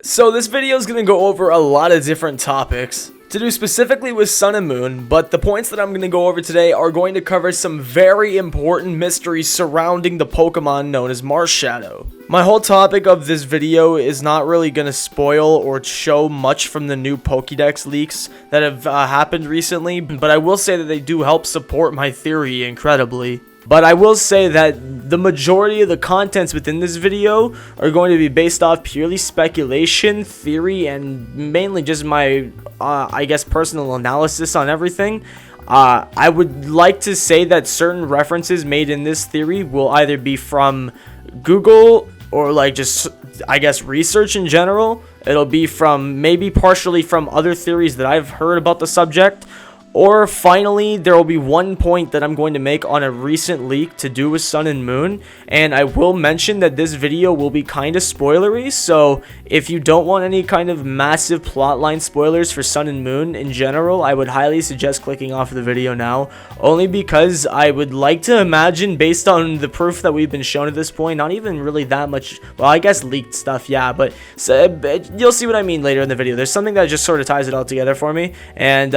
So this video is going to go over a lot of different topics to do specifically with Sun and Moon, but the points that I'm going to go over today are going to cover some very important mysteries surrounding the Pokemon known as Marshadow. My whole topic of this video is not really going to spoil or show much from the new Pokédex leaks that have happened recently, but I will say that they do help support my theory incredibly. But I will say that the majority of the contents within this video are going to be based off purely speculation, theory, and mainly just my, I guess, personal analysis on everything. I would like to say that certain references made in this theory will either be from Google or like just, I guess, research in general. It'll be from maybe partially from other theories that I've heard about the subject. Or finally, there will be one point that I'm going to make on a recent leak to do with Sun and Moon, and I will mention that this video will be kind of spoilery, so if you don't want any kind of massive plotline spoilers for Sun and Moon in general, I would highly suggest clicking off the video now, only because I would like to imagine, based on the proof that we've been shown at this point, not even really that much, well, I guess leaked stuff, yeah, but you'll see what I mean later in the video. There's something that just sort of ties it all together for me, and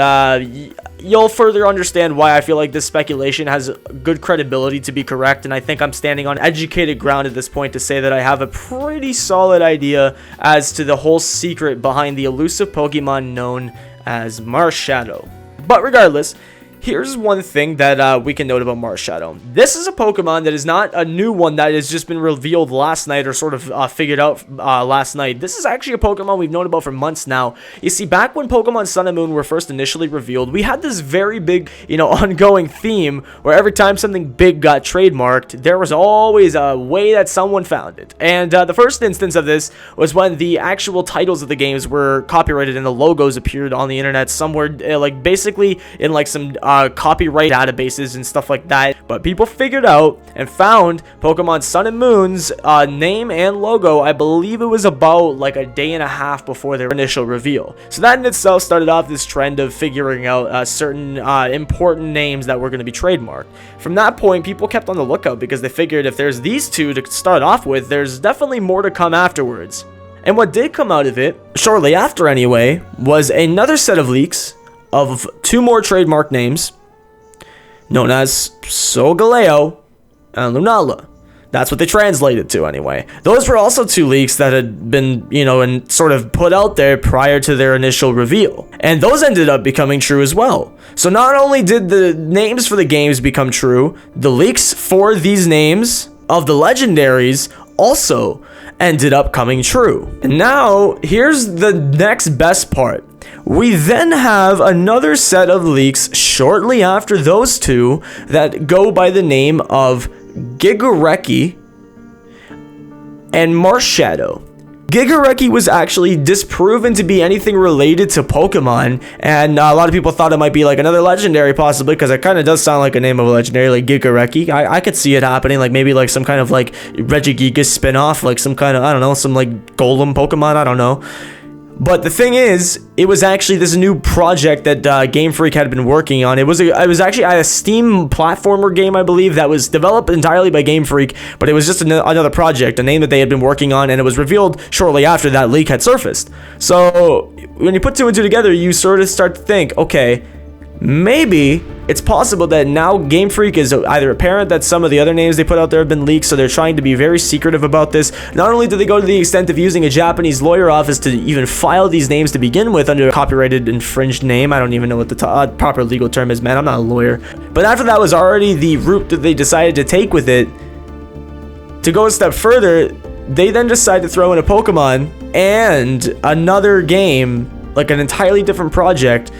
you'll further understand why I feel like this speculation has good credibility to be correct, and I think I'm standing on educated ground at this point to say that I have a pretty solid idea as to the whole secret behind the elusive Pokemon known as Marshadow. But regardless, here's one thing that we can note about Marshadow. This is a Pokemon that is not a new one that has just been revealed last night or sort of figured out last night. This is actually a Pokemon we've known about for months now. You see, back when Pokemon Sun and Moon were first initially revealed, we had this very big, ongoing theme where every time something big got trademarked, there was always a way that someone found it. And the first instance of this was when the actual titles of the games were copyrighted and the logos appeared on the internet somewhere, like basically in like some copyright databases and stuff like that, but people figured out and found Pokemon Sun and Moon's name and logo. I believe it was about like a day and a half before their initial reveal. So that in itself started off this trend of figuring out certain important names that were going to be trademarked. From that point, people kept on the lookout because they figured if there's these two to start off with, there's definitely more to come afterwards. And what did come out of it, shortly after anyway, was another set of leaks of two more trademark names known as Solgaleo and Lunala. That's what they translated to anyway. Those were also two leaks that had been, and sort of put out there prior to their initial reveal. And those ended up becoming true as well. So not only did the names for the games become true, the leaks for these names of the legendaries also ended up coming true. And now, here's the next best part. We then have another set of leaks shortly after those two that go by the name of Gigareki and Marshadow. Gigareki was actually disproven to be anything related to Pokemon, and a lot of people thought it might be like another legendary possibly, because it kind of does sound like a name of a legendary, like Gigareki. I could see it happening, like maybe like some kind of like Regigigas spin-off, like some kind of, I don't know, some like Golem Pokemon, I don't know. But the thing is, it was actually this new project that Game Freak had been working on. It was actually a Steam platformer game, I believe, that was developed entirely by Game Freak, but it was just another project, a name that they had been working on, and it was revealed shortly after that leak had surfaced. So when you put two and two together, you sort of start to think, okay, maybe it's possible that now Game Freak is either apparent that some of the other names they put out there have been leaked, so they're trying to be very secretive about this. Not only do they go to the extent of using a Japanese lawyer office to even file these names to begin with under a copyrighted infringed name. I don't even know what the proper legal term is, man. I'm not a lawyer. But after that was already the route that they decided to take with it, to go a step further, they then decide to throw in a Pokemon and another game, like an entirely different project,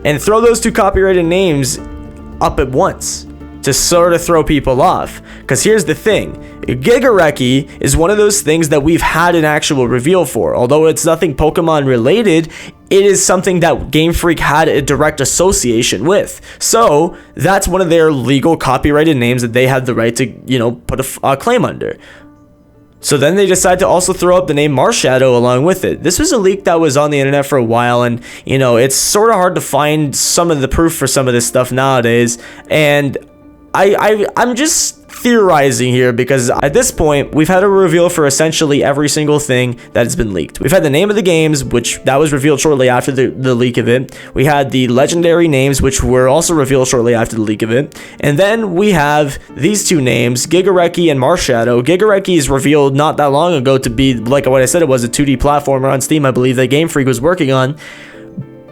and throw those two copyrighted names up at once to sort of throw people off. Because here's the thing, Gigareki is one of those things that we've had an actual reveal for. Although it's nothing Pokemon related, it is something that Game Freak had a direct association with. So that's one of their legal copyrighted names that they had the right to, put a claim under. So then they decide to also throw up the name Marshadow along with it. This was a leak that was on the internet for a while, and it's sort of hard to find some of the proof for some of this stuff nowadays. And I'm just theorizing here because at this point we've had a reveal for essentially every single thing that has been leaked. We've had the name of the games, which that was revealed shortly after the leak of it. We had the legendary names, which were also revealed shortly after the leak of it. And then we have these two names, Gigareki and Marshadow. Gigareki is revealed not that long ago to be, like what I said, it was a 2D platformer on Steam, I believe, that Game Freak was working on.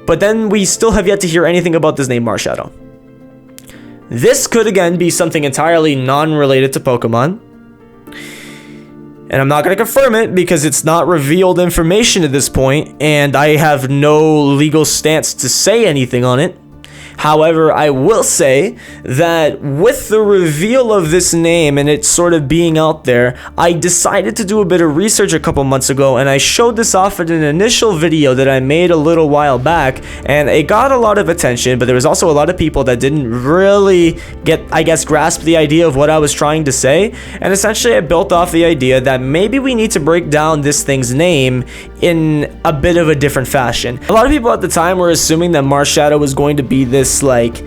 But then we still have yet to hear anything about this name Marshadow. This could again be something entirely non-related to Pokemon. And I'm not going to confirm it because it's not revealed information at this point, and I have no legal stance to say anything on it. However, I will say that with the reveal of this name and it sort of being out there, I decided to do a bit of research a couple months ago, and I showed this off in an initial video that I made a little while back, and it got a lot of attention, but there was also a lot of people that didn't really get, I guess, grasp the idea of what I was trying to say, and essentially I built off the idea that maybe we need to break down this thing's name in a bit of a different fashion. A lot of people at the time were assuming that Marshadow was going to be this like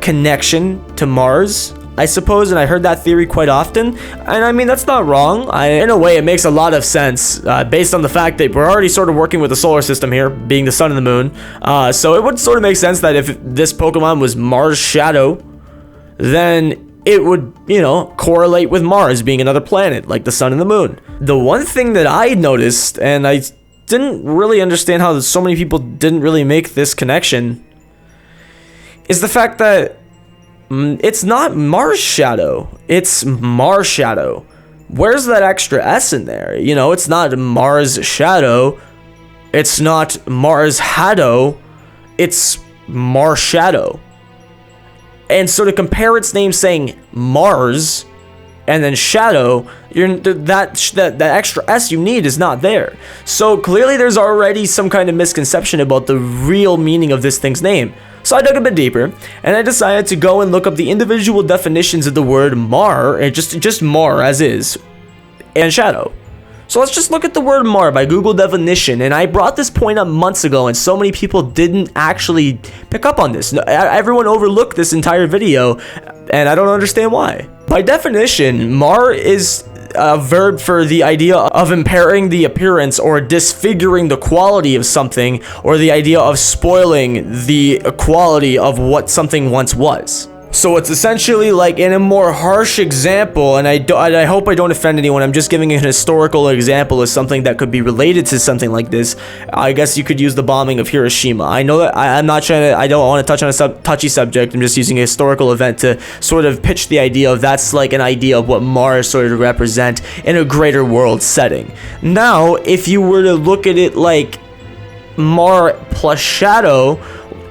connection to Mars, I suppose, and I heard that theory quite often, and I mean that's not wrong. In a way it makes a lot of sense based on the fact that we're already sort of working with the solar system here, being the sun and the moon, so it would sort of make sense that if this Pokemon was Marshadow, then it would, you know, correlate with Mars being another planet like the sun and the moon. The one thing that I noticed, and I didn't really understand how so many people didn't really make this connection, is the fact that it's not Marshadow, it's Marshadow. Where's that extra S in there? You know, it's not Mars Shadow, it's not Marshadow, it's Marshadow. And so to compare its name saying Mars and then Shadow, that extra S you need is not there. So clearly there's already some kind of misconception about the real meaning of this thing's name. So I dug a bit deeper, and I decided to go and look up the individual definitions of the word Mar, and just Mar as is, and Shadow. So let's just look at the word Mar by Google definition, and I brought this point up months ago, and so many people didn't actually pick up on this. Everyone overlooked this entire video, and I don't understand why. By definition, Mar is a verb for the idea of impairing the appearance or disfiguring the quality of something, or the idea of spoiling the quality of what something once was. So it's essentially like, in a more harsh example, and I hope I don't offend anyone, I'm just giving a historical example of something that could be related to something like this. I guess you could use the bombing of Hiroshima. I know that I don't want to touch on a touchy subject. I'm just using a historical event to sort of pitch the idea of that's like an idea of what Mars sort of represent in a greater world setting. Now, if you were to look at it like Mar plus Shadow,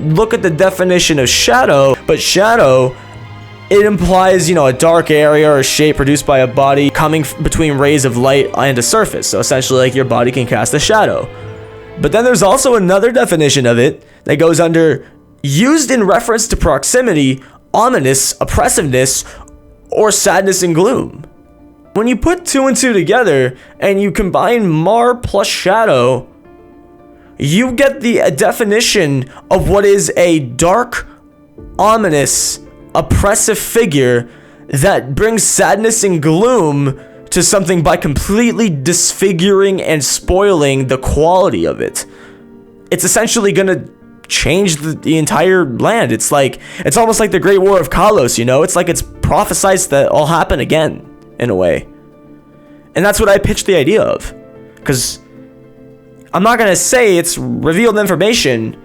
look at the definition of shadow, but shadow, it implies, you know, a dark area or shape produced by a body coming between rays of light and a surface. So essentially like your body can cast a shadow. But then there's also another definition of it that goes under used in reference to proximity, ominous, oppressiveness, or sadness and gloom. When you put two and two together and you combine Mar plus shadow, you get the definition of what is a dark, ominous, oppressive figure that brings sadness and gloom to something by completely disfiguring and spoiling the quality of it. It's essentially gonna change the entire land. It's almost like the Great War of Kalos, you know? It's like it's prophesied that it'll happen again, in a way. And that's what I pitched the idea of. Because I'm not going to say it's revealed information,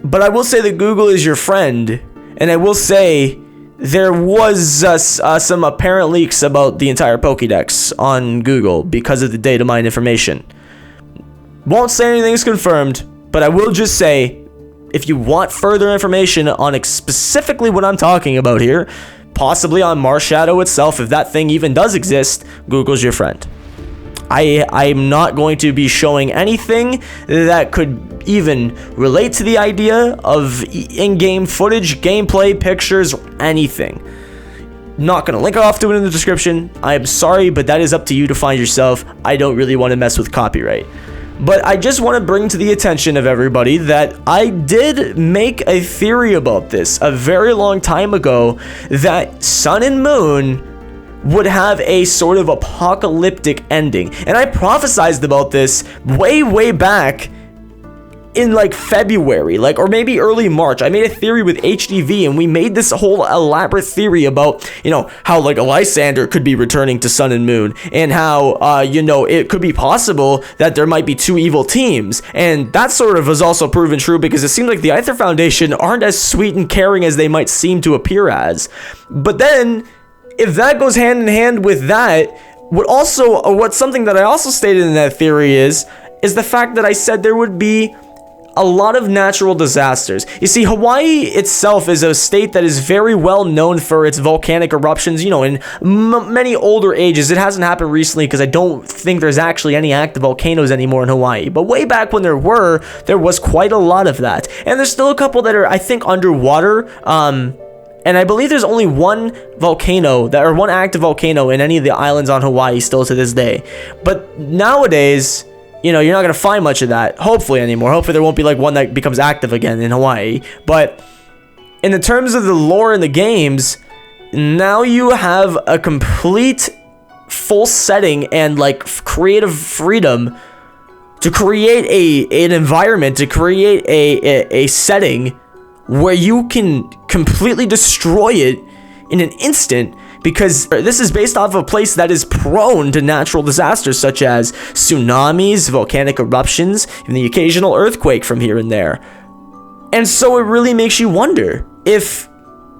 but I will say that Google is your friend, and I will say there was some apparent leaks about the entire Pokédex on Google because of the data mine information. Won't say anything's confirmed, but I will just say, if you want further information on specifically what I'm talking about here, possibly on Marshadow itself, if that thing even does exist, Google's your friend. I'm not going to be showing anything that could even relate to the idea of in-game footage, gameplay, pictures, anything. Not going to link off to it in the description. I am sorry, but that is up to you to find yourself. I don't really want to mess with copyright. But I just want to bring to the attention of everybody that I did make a theory about this a very long time ago, that Sun and Moon would have a sort of apocalyptic ending. And I prophesized about this way back in like February, like, or maybe early March. I made a theory with HDV, and we made this whole elaborate theory about, you know, how like a Lysander could be returning to Sun and Moon, and how you know, it could be possible that there might be two evil teams. And that sort of was also proven true, because it seemed like the Aether Foundation aren't as sweet and caring as they might seem to appear as. But then, if that goes hand in hand with that, what's something that I also stated in that theory is the fact that I said there would be a lot of natural disasters. You see, Hawaii itself is a state that is very well known for its volcanic eruptions, you know, in many older ages. It hasn't happened recently, because I don't think there's actually any active volcanoes anymore in Hawaii. But way back when there was quite a lot of that. And there's still a couple that are, I think, underwater. And I believe there's only one active volcano in any of the islands on Hawaii still to this day. But nowadays, you know, you're not going to find much of that, hopefully, anymore. Hopefully there won't be like one that becomes active again in Hawaii. But in the terms of the lore in the games, now you have a complete full setting and like creative freedom to create an environment, to create a setting where you can completely destroy it in an instant, because this is based off of a place that is prone to natural disasters such as tsunamis, volcanic eruptions, and the occasional earthquake from here and there. And so it really makes you wonder if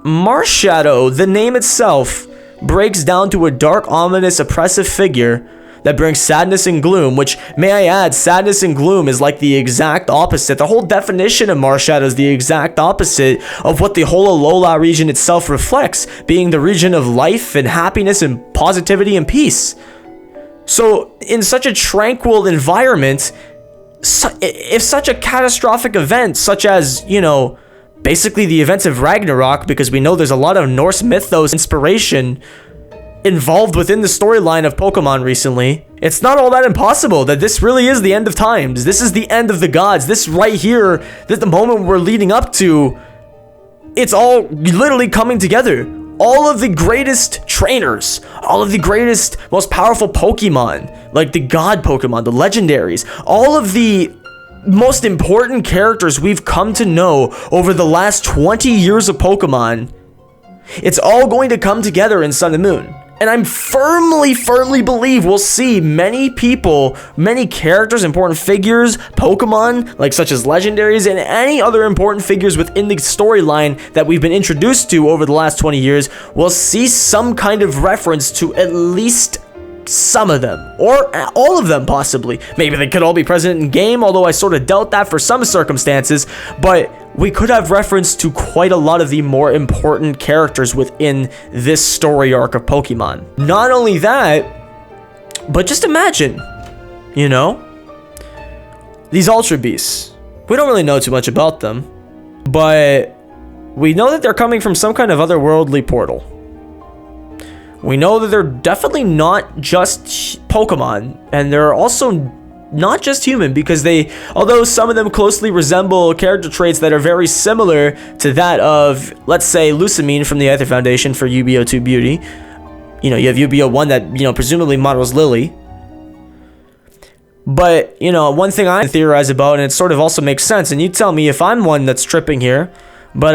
Marshadow, the name itself, breaks down to a dark, ominous, oppressive figure that brings sadness and gloom, which, may I add, sadness and gloom is like the exact opposite. The whole definition of Marshadow is the exact opposite of what the whole Alola region itself reflects, being the region of life and happiness and positivity and peace. So, in such a tranquil environment, if such a catastrophic event, such as, you know, basically the events of Ragnarok, because we know there's a lot of Norse mythos inspiration involved within the storyline of Pokemon recently, it's not all that impossible that this really is the end of times. This is the end of the gods. This right here, that the moment we're leading up to, it's all literally coming together. All of the greatest trainers, all of the greatest, most powerful Pokemon, like the god Pokemon, the legendaries, all of the most important characters we've come to know over the last 20 years of Pokemon, it's all going to come together in Sun and Moon. And I'm firmly believe we'll see many people, many characters, important figures, Pokemon, like such as legendaries, and any other important figures within the storyline that we've been introduced to over the last 20 years, we'll see some kind of reference to at least some of them, or all of them possibly. Maybe they could all be present in game, although I sort of doubt that for some circumstances, but we could have reference to quite a lot of the more important characters within this story arc of Pokemon. Not only that, but just imagine, you know, these Ultra Beasts. We don't really know too much about them, but we know that they're coming from some kind of otherworldly portal. We know that they're definitely not just Pokemon, and they're also not just human, because although some of them closely resemble character traits that are very similar to that of, let's say, Lusamine from the Aether Foundation for UBO2 Beauty. You know, you have UBO1 that, you know, presumably models Lily. But, you know, one thing I theorize about, and it sort of also makes sense, and you tell me if I'm one that's tripping here, but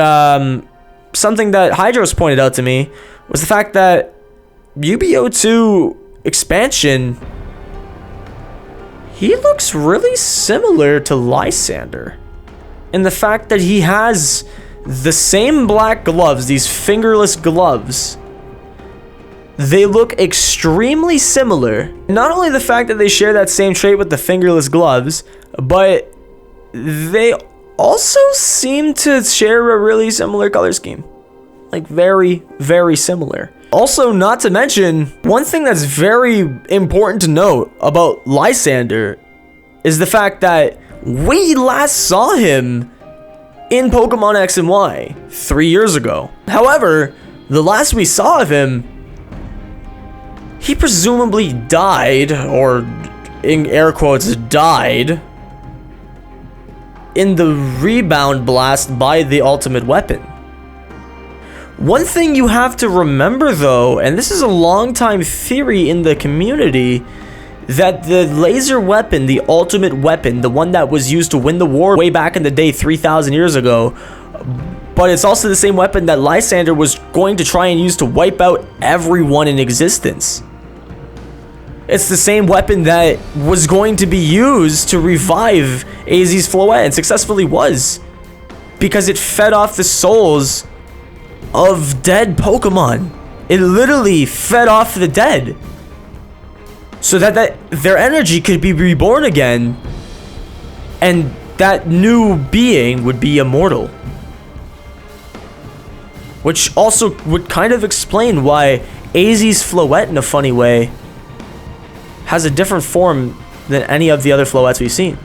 something that Hydros pointed out to me was the fact that UBO2 expansion, he looks really similar to Lysander in the fact that he has the same black gloves, these fingerless gloves. They look extremely similar. Not only the fact that they share that same trait with the fingerless gloves, but they also seem to share a really similar color scheme. Like very, very similar. Also, not to mention, one thing that's very important to note about Lysander is the fact that we last saw him in Pokemon X and Y 3 years ago. However, the last we saw of him, he presumably died, or in air quotes, died, in the rebound blast by the ultimate weapon. One thing you have to remember though, and this is a long time theory in the community, that the laser weapon, the ultimate weapon, the one that was used to win the war way back in the day 3,000 years ago, but it's also the same weapon that Lysander was going to try and use to wipe out everyone in existence. It's the same weapon that was going to be used to revive AZ's Floette, and successfully was, because it fed off the souls of dead Pokemon. It literally fed off the dead, so that their energy could be reborn again, and that new being would be immortal. Which also would kind of explain why AZ's Floette, in a funny way, has a different form than any of the other Floettes we've seen.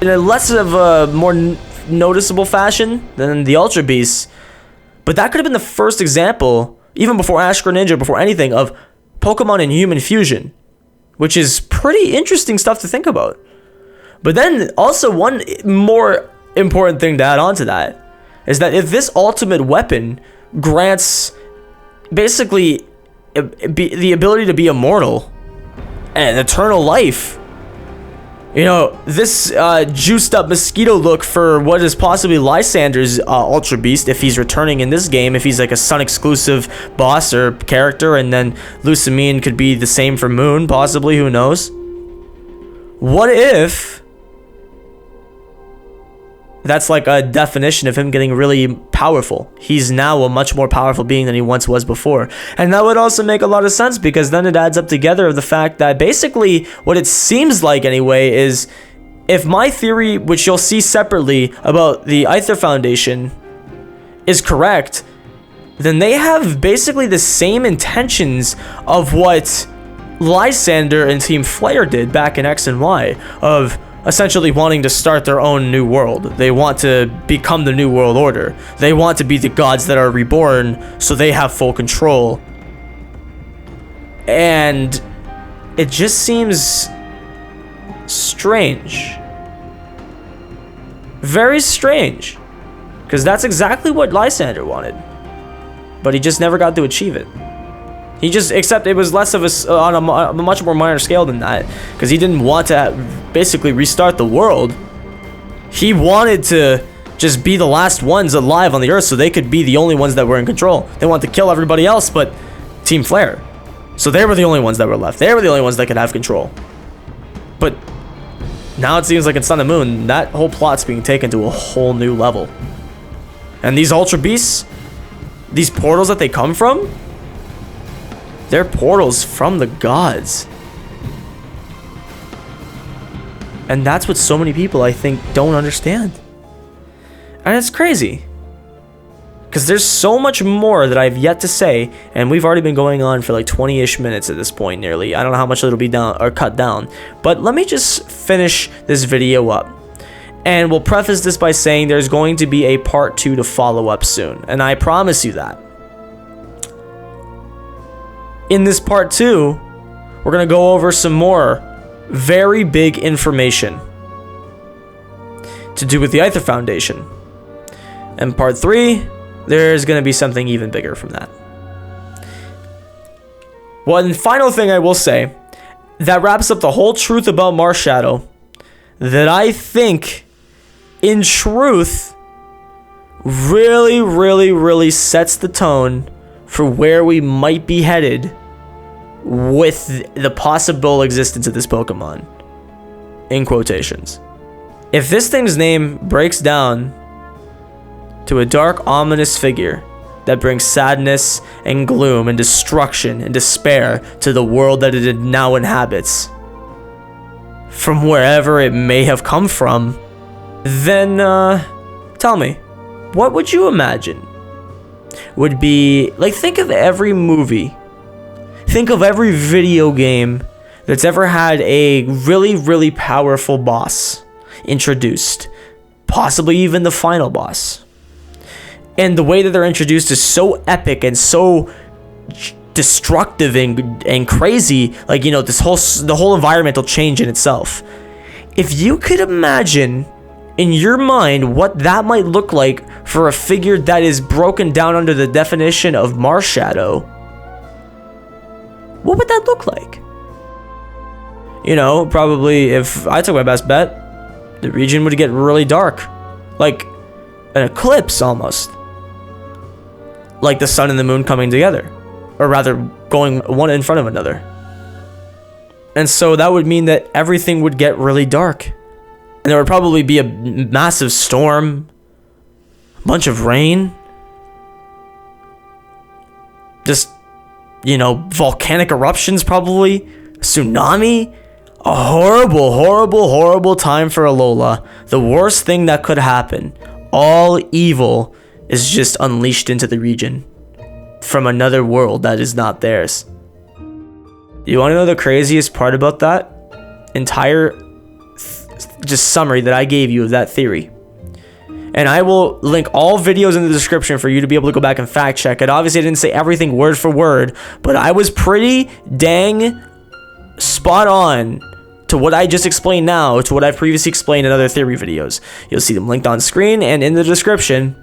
In a less of a more noticeable fashion than the Ultra Beasts, but that could have been the first example, even before Ash Greninja, before anything, of Pokemon and human fusion, which is pretty interesting stuff to think about. But then also one more important thing to add on to that is that if this ultimate weapon grants basically the ability to be immortal and eternal life, you know, this juiced up mosquito look for what is possibly Lysander's Ultra Beast, if he's returning in this game, if he's like a Sun exclusive boss or character, and then Lusamine could be the same for Moon, possibly, who knows? What if that's like a definition of him getting really powerful? He's now a much more powerful being than he once was before. And that would also make a lot of sense, because then it adds up together of the fact that basically what it seems like anyway is, if my theory, which you'll see separately, about the Aether Foundation is correct, then they have basically the same intentions of what Lysander and Team Flare did back in X and Y, of essentially wanting to start their own new world. They want to become the New World Order. They want to be the gods that are reborn, so they have full control. And it just seems strange. Very strange. Because that's exactly what Lysander wanted. But he just never got to achieve it. He just, except it was less of on a much more minor scale than that, because he didn't want to basically restart the world. He wanted to just be the last ones alive on the Earth, so they could be the only ones that were in control. They wanted to kill everybody else but Team Flare, so they were the only ones that were left. They were the only ones that could have control. But now it seems like in Sun and Moon, that whole plot's being taken to a whole new level. And these Ultra Beasts, these portals that they come from, they're portals from the gods. And that's what so many people, I think, don't understand. And it's crazy, because there's so much more that I've yet to say, and we've already been going on for like 20-ish minutes at this point, nearly. I don't know how much it'll be down or cut down, but let me just finish this video up. And we'll preface this by saying there's going to be a part 2 to follow up soon, and I promise you that. In this part 2, we're going to go over some more very big information to do with the Aether Foundation. And part 3, there's going to be something even bigger from that. One final thing I will say that wraps up the whole truth about Marshadow, that I think, in truth, really sets the tone for where we might be headed with the possible existence of this Pokemon, in quotations. If this thing's name breaks down to a dark, ominous figure that brings sadness and gloom and destruction and despair to the world that it now inhabits, from wherever it may have come from, then tell me, what would you imagine would be, like, think of every movie, think of every video game that's ever had a really powerful boss introduced, possibly even the final boss, and the way that they're introduced is so epic and so destructive and crazy, like, you know, the whole environment will change in itself. If you could imagine in your mind what that might look like for a figure that is broken down under the definition of Marshadow, what would that look like? You know, probably if I took my best bet, the region would get really dark. Like an eclipse almost. Like the sun and the moon coming together. Or rather, going one in front of another. And so that would mean that everything would get really dark. And there would probably be a massive storm. A bunch of rain. Just, you know, volcanic eruptions probably. Tsunami. A horrible, horrible, horrible time for Alola. The worst thing that could happen. All evil is just unleashed into the region. From another world that is not theirs. You want to know the craziest part about that? Entire just summary that I gave you of that theory. And I will link all videos in the description for you to be able to go back and fact check it. Obviously, I didn't say everything word for word, but I was pretty dang spot on to what I just explained now, to what I've previously explained in other theory videos. You'll see them linked on screen and in the description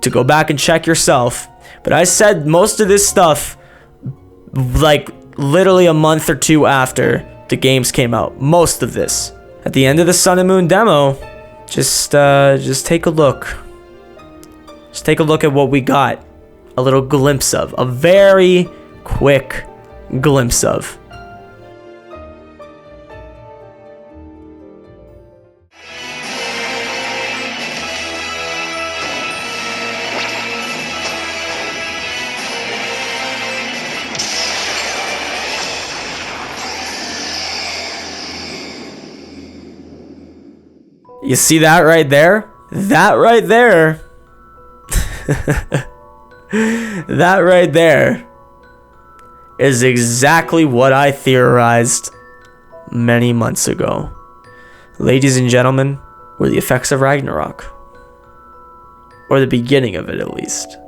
to go back and check yourself. But I said most of this stuff like literally a month or two after the games came out. Most of this. At the end of the Sun and Moon demo, just take a look. Just take a look at what we got. A little glimpse of. A very quick glimpse of. You see that right there? That right there. That right there is exactly what I theorized many months ago. Ladies and gentlemen, were the effects of Ragnarok. Or the beginning of it, at least.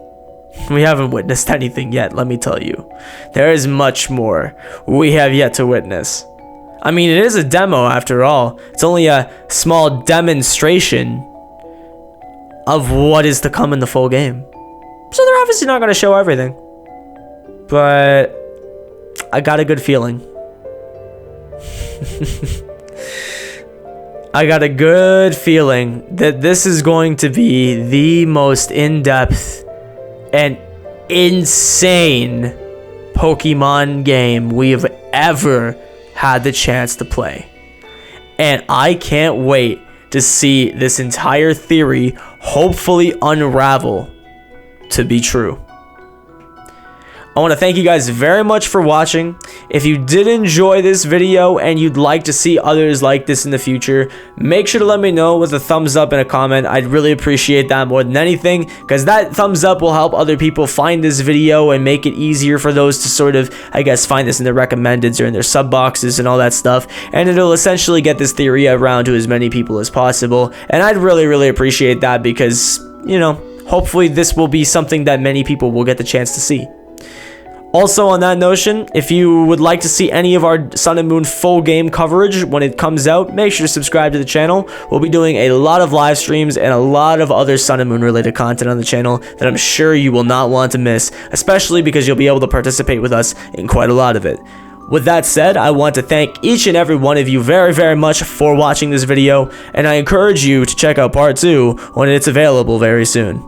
We haven't witnessed anything yet, let me tell you. There is much more we have yet to witness. I mean, it is a demo after all. It's only a small demonstration of what is to come in the full game. So they're obviously not going to show everything. But I got a good feeling. I got a good feeling that this is going to be the most in-depth and insane Pokemon game we've ever had the chance to play. And I can't wait to see this entire theory hopefully unravel to be true. I want to thank you guys very much for watching. If you did enjoy this video and you'd like to see others like this in the future, make sure to let me know with a thumbs up and a comment. I'd really appreciate that more than anything, because that thumbs up will help other people find this video and make it easier for those to sort of, I guess, find this in their recommendeds or in their sub boxes and all that stuff. And it'll essentially get this theory around to as many people as possible. And I'd really, really appreciate that because, you know, hopefully this will be something that many people will get the chance to see. Also, on that notion, if you would like to see any of our Sun and Moon full game coverage when it comes out, make sure to subscribe to the channel. We'll be doing a lot of live streams and a lot of other Sun and Moon related content on the channel that I'm sure you will not want to miss, especially because you'll be able to participate with us in quite a lot of it. With that said, I want to thank each and every one of you very, very much for watching this video, and I encourage you to check out part 2 when it's available very soon.